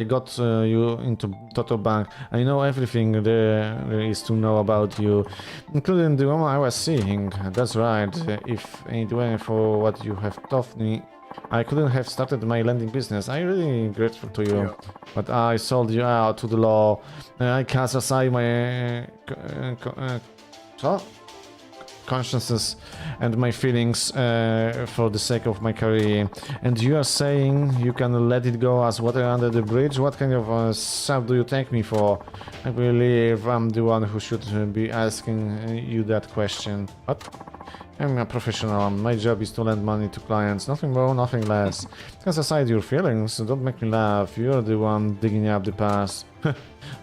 I got you into Toto Bank. I know everything there is to know about you, including the woman I was seeing. That's right. If it weren't for what you have taught me, I couldn't have started my lending business. I'm really grateful to you. But I sold you out to the law. I cast aside my consciences and my feelings for the sake of my career. And you are saying you can let it go as water under the bridge? What kind of sap do you take me for? I believe I'm the one who should be asking you that question. What? I'm a professional. My job is to lend money to clients. Nothing more, nothing less. Cast aside your feelings. Don't make me laugh. You're the one digging up the past.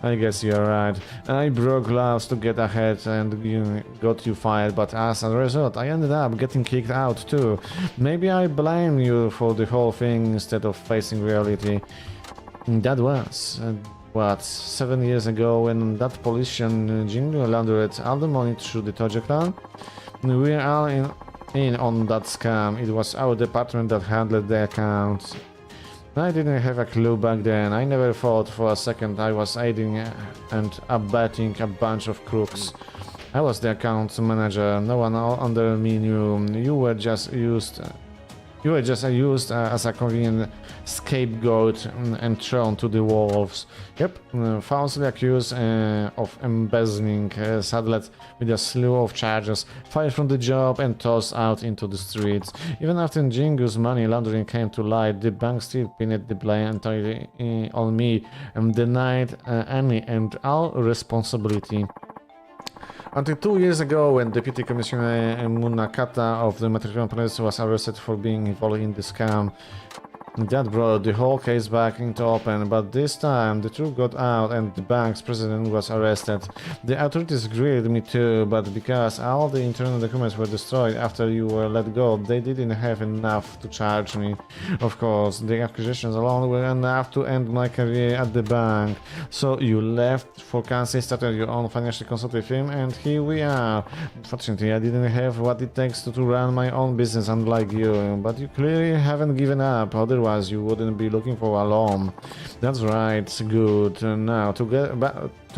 I guess you're right. I broke laws to get ahead and got you fired, but as a result, I ended up getting kicked out too. Maybe I blame you for the whole thing instead of facing reality. That was, what, 7 years ago when that politician Jingu laundered all the money through the Tojo clan? We're all in on that scam. It was our department that handled the accounts. I didn't have a clue back then. I never thought for a second I was aiding and abetting a bunch of crooks. I was the account manager. No one under me knew. You were just used as a convenient scapegoat and thrown to the wolves. Yep, falsely accused of embezzling, saddled with a slew of charges, fired from the job and tossed out into the streets. Even after Jingu's money laundering came to light, the bank still pinned the blame entirely on me and denied any and all responsibility. Until 2 years ago, when Deputy Commissioner Munakata of the Metropolitan Police was arrested for being involved in the scam. That brought the whole case back into open, but this time the truth got out and the bank's president was arrested. The authorities grilled me too, but because all the internal documents were destroyed after you were let go, they didn't have enough to charge me. Of course, the accusations alone were enough to end my career at the bank. So you left for Kansas, started your own financial consulting firm, and here we are. Unfortunately, I didn't have what it takes to run my own business unlike you, but you clearly haven't given up. Otherwise, you wouldn't be looking for a loan. That's right, good. Now, to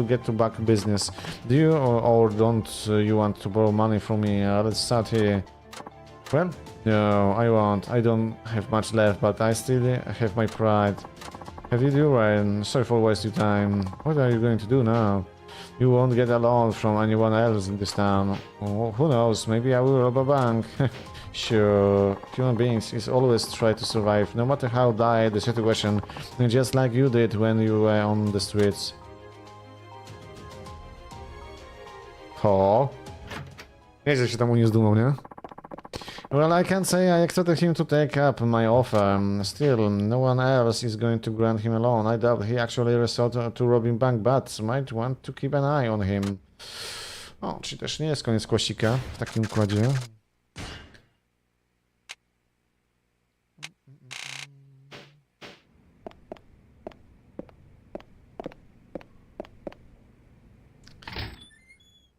get to back business, do you or don't you want to borrow money from me? Let's start here. Well, no, I won't. I don't have much left, but I still have my pride. Have you do right? Sorry for wasting time. What are you going to do now? You won't get a loan from anyone else in this town. Oh, who knows? Maybe I will rob a bank. Sure, human beings is always try to survive, no matter how dire the situation, just like you did when you were on the streets. O, nieźle się tam u nie zdumał, nie? Well, I can't say I expected him to take up my offer. Still, no one else is going to grant him a loan. I doubt he actually resorted to robbing bank, but might want to keep an eye on him. O, czyli też nie jest koniec kłosika w takim układzie.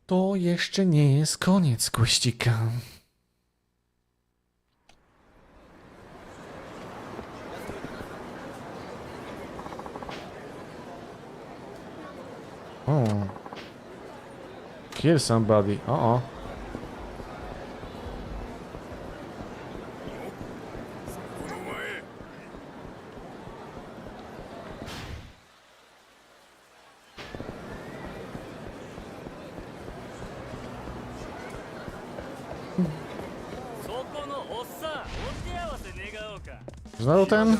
To jeszcze nie jest koniec kościka. O. Kill somebody. O. Znowu ten?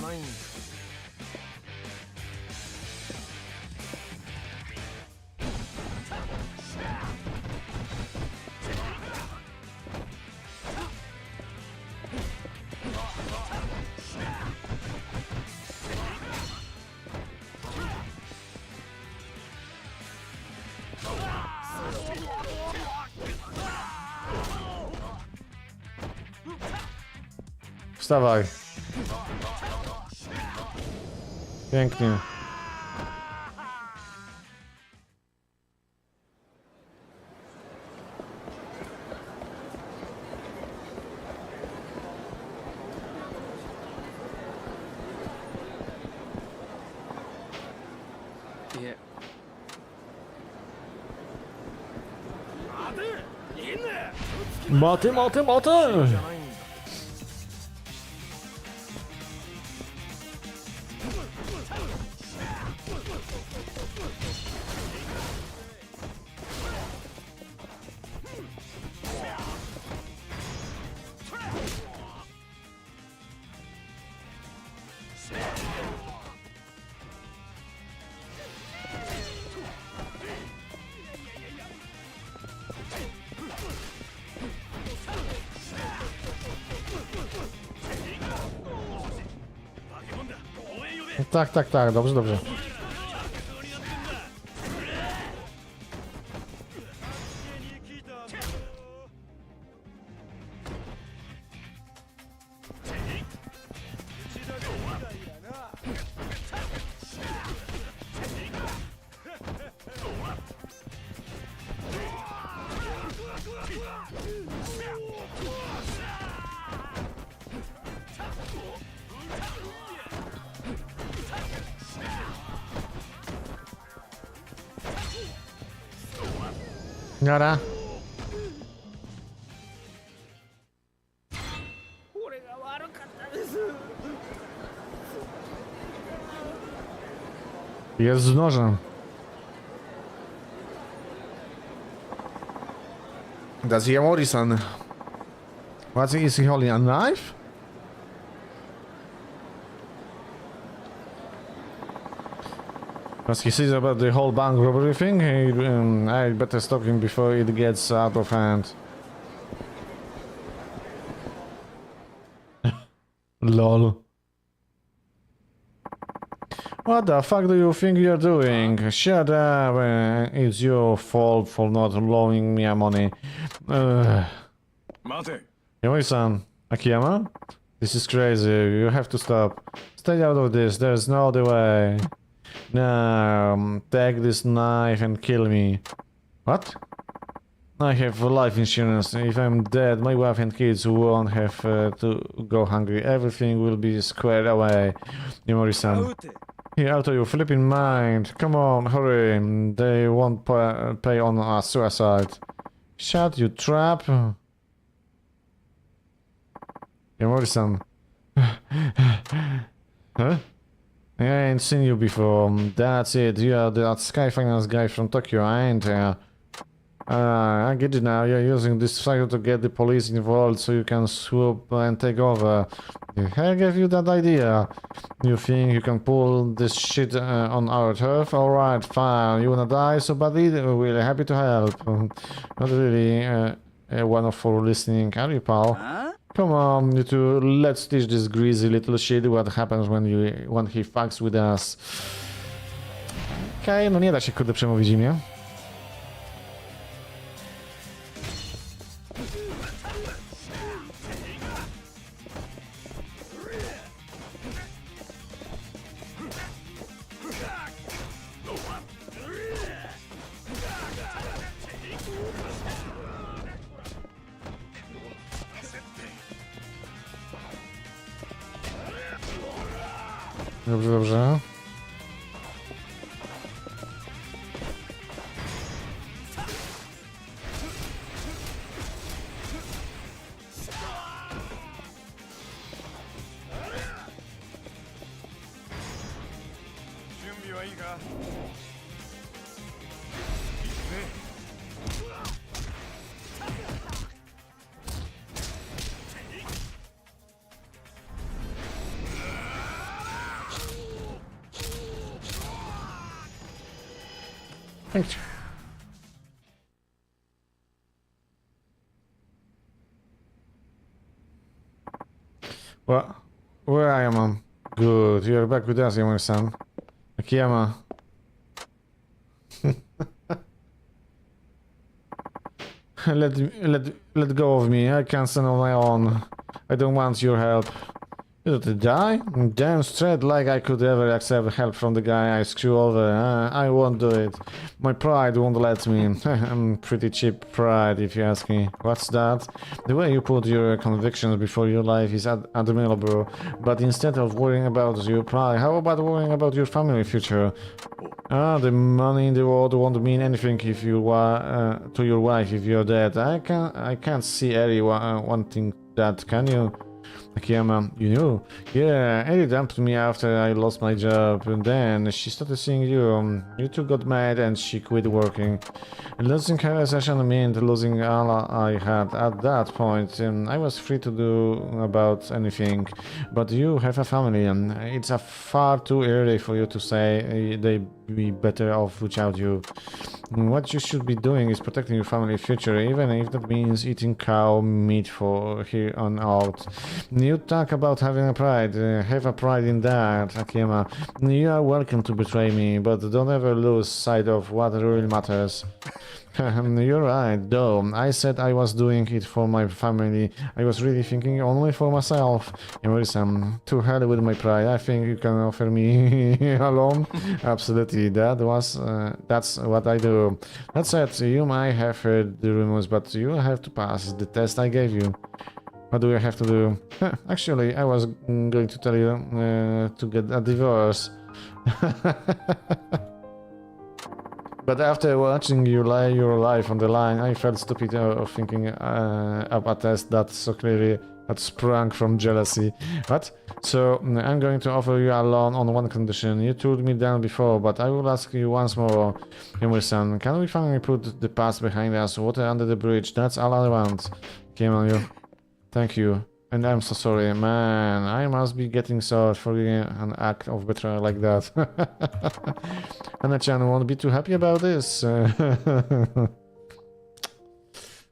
Wstawaj. Pięknie. え Moty, moty, moty! Tak, tak, tak, dobrze, dobrze. Nara. 俺が悪かったです Jest z nożem. That's Yamori-san. What is he holding? A knife? Because he sees about the whole bank robbery thing, I better stop him before it gets out of hand. Lol. What the fuck do you think you're doing? Shut up! It's your fault for not loaning me money. Yamori-san, Akiyama? This is crazy. You have to stop. Stay out of this. There's no other way. Now, take this knife and kill me. What? I have life insurance. If I'm dead, my wife and kids won't have to go hungry. Everything will be squared away. Yamori-san. Here, out of your flipping mind. Come on, hurry. They won't pay on a suicide. Shut, you trap. Yamori-san. Huh? I ain't seen you before. That's it. You're that Sky Finance guy from Tokyo, ain't you? I get it now. You're using this cycle to get the police involved so you can swoop and take over. The hell gave you that idea? You think you can pull this shit on our turf? Alright, fine. You wanna die so badly? We're happy to help. Not really one of for listening, are you, pal? Come on, you two, let's teach this greasy little shit what happens when he fucks with us. Okej, no nie da się kurde przemówić imię. Dobrze, dobrze. Thanks. What? Where I am? Good. You're back with us, Yamori-san. Akiyama. Let go of me. I can't stand on my own. I don't want your help. You to die? Damn straight, like I could ever accept help from the guy I screw over. I won't do it. My pride won't let me. I'm pretty cheap pride, if you ask me. What's that? The way you put your convictions before your life is admirable. But instead of worrying about your pride, how about worrying about your family future? Ah, the money in the world won't mean anything if you to your wife if you're dead. I can't see Ellie wanting that, can you? Akiyama, you knew? Yeah, Ellie dumped me after I lost my job, and then she started seeing you. You two got mad and she quit working. And losing her session meant losing all I had at that point. I was free to do about anything, but you have a family, and it's a far too early for you to say they'd be better off without you. What you should be doing is protecting your family's future, even if that means eating cow meat for here on out. You talk about having a pride. Have a pride in that, Akiyama. You are welcome to betray me, but don't ever lose sight of what really matters. You're right, though. I said I was doing it for my family. I was really thinking only for myself. Listen, to hell with my pride. I think you can offer me a loan. Absolutely, that's what I do. That said, you might have heard the rumors, but you have to pass the test I gave you. What do I have to do? Actually, I was going to tell you to get a divorce. But after watching you lay your life on the line, I felt stupid of thinking up a test that so clearly had sprung from jealousy. What? So, I'm going to offer you a loan on one condition. You turned me down before, but I will ask you once more. Emerson, can we finally put the past behind us? Water under the bridge, that's all I want. Came on you. Thank you. And I'm so sorry, man. I must be getting so for an act of betrayal like that. Anna-chan won't be too happy about this.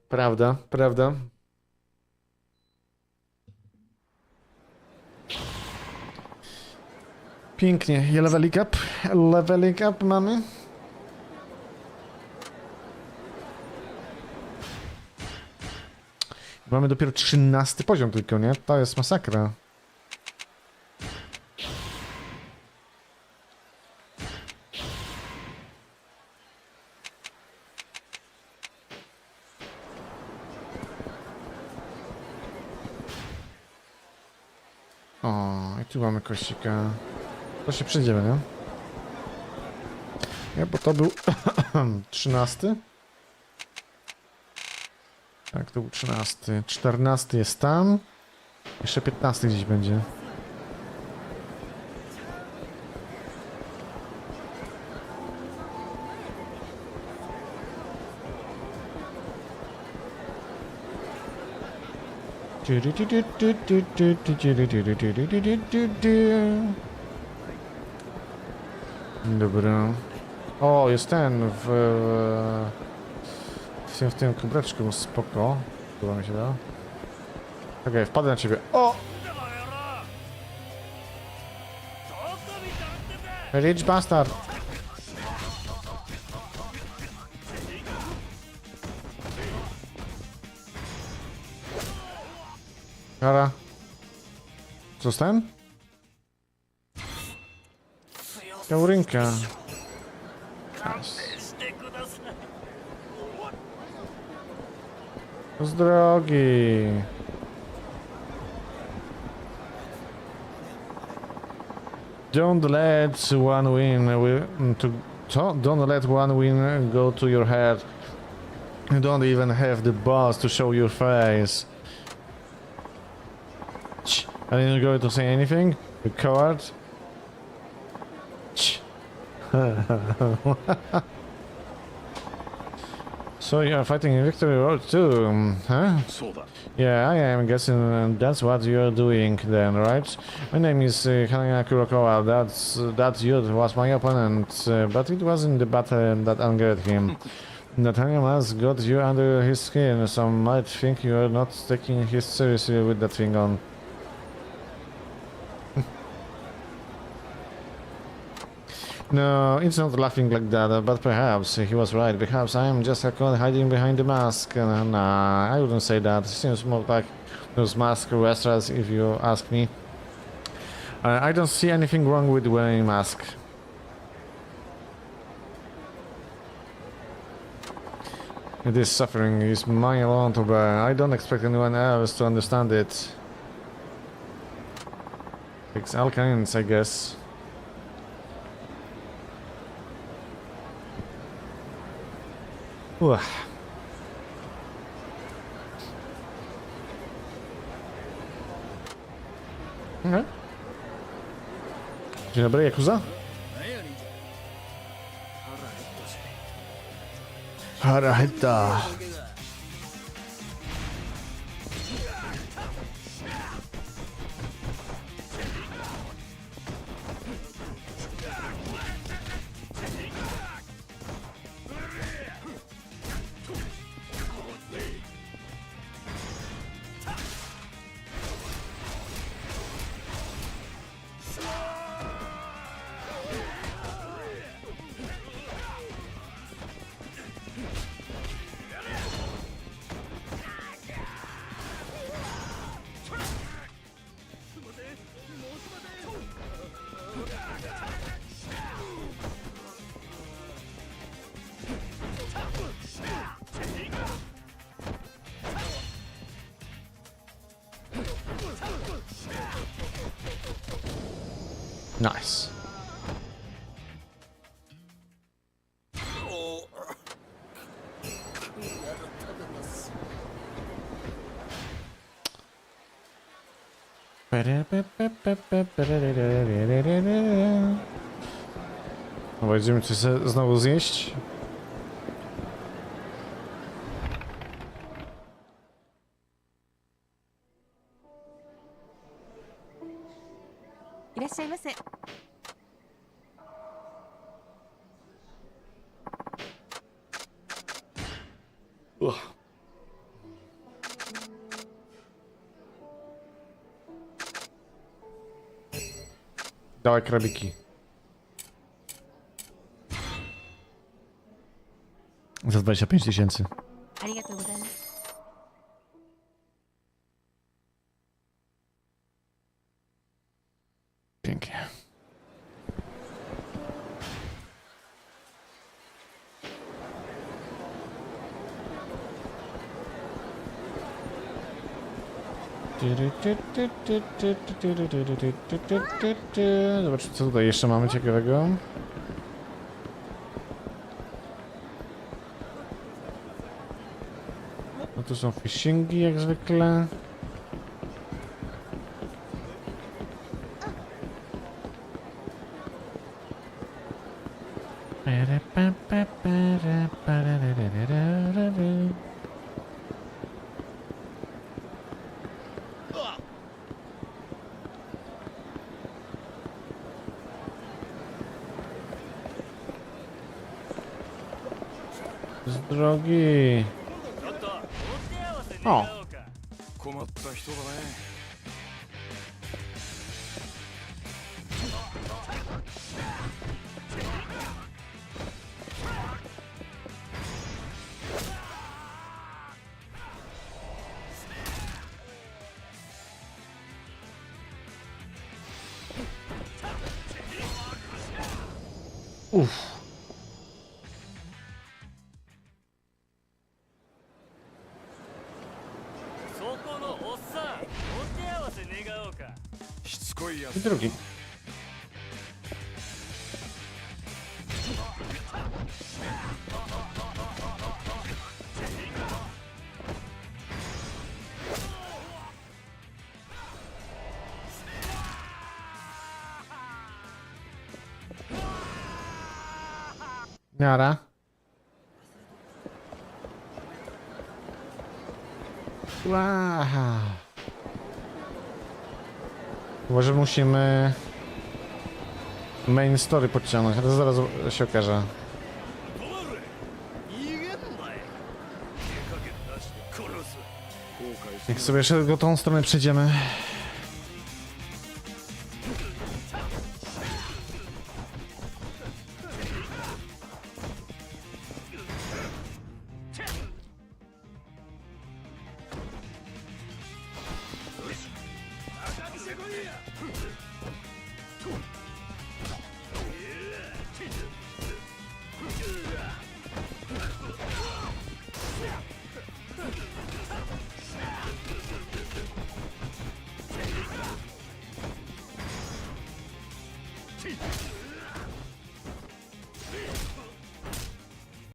Prawda, prawda. Pięknie. Leveling up mamy. Mamy dopiero 13 poziom tylko, nie? To jest masakra. O, i tu mamy kościka. To się przyjdziemy, nie? Nie, bo to był 13. Tak, to był 13. 14 jest tam. Jeszcze 15 gdzieś będzie. Dobra. O, jest ten w tym kubreczku, spoko. Chyba mi się da. Okej, wpadłem na ciebie. O! Rich bastard! Dobra. Co z ten? Kaurynka. Z drogi. Don't let one win don't let one win go to your head. You don't even have the balls to show your face. Are you going to say anything? You coward. So you are fighting in Victory Road too, huh? Yeah, I am guessing that's what you're doing then, right? My name is Hanaya Kurokawa. That youth was my opponent, but it wasn't the battle that angered him. Nathaniel has got you under his skin. Some might think you're not taking his seriously with that thing on. No, it's not laughing like that, but perhaps he was right. Perhaps I am just a clown hiding behind the mask. Nah, I wouldn't say that. It seems more like those mask wrestlers, if you ask me. I don't see anything wrong with wearing a mask. This suffering is mine alone to bear. I don't expect anyone else to understand it. It's all kinds, I guess. Uch. Okay. Dzień dobry, Yakuza? Haraheta. Nice. No, będziemy coś znowu zjeść. Uch. Dawaj krabiki. Za 25 000. Pięknie. Zobaczmy, co tutaj jeszcze mamy ciekawego. No tu są fishingi jak zwykle. Z drogi. O. Uff. I drugi. Nara. Wow. Może musimy main story podciągnąć, ale zaraz się okaże. Jak sobie jeszcze go tą stronę przejdziemy.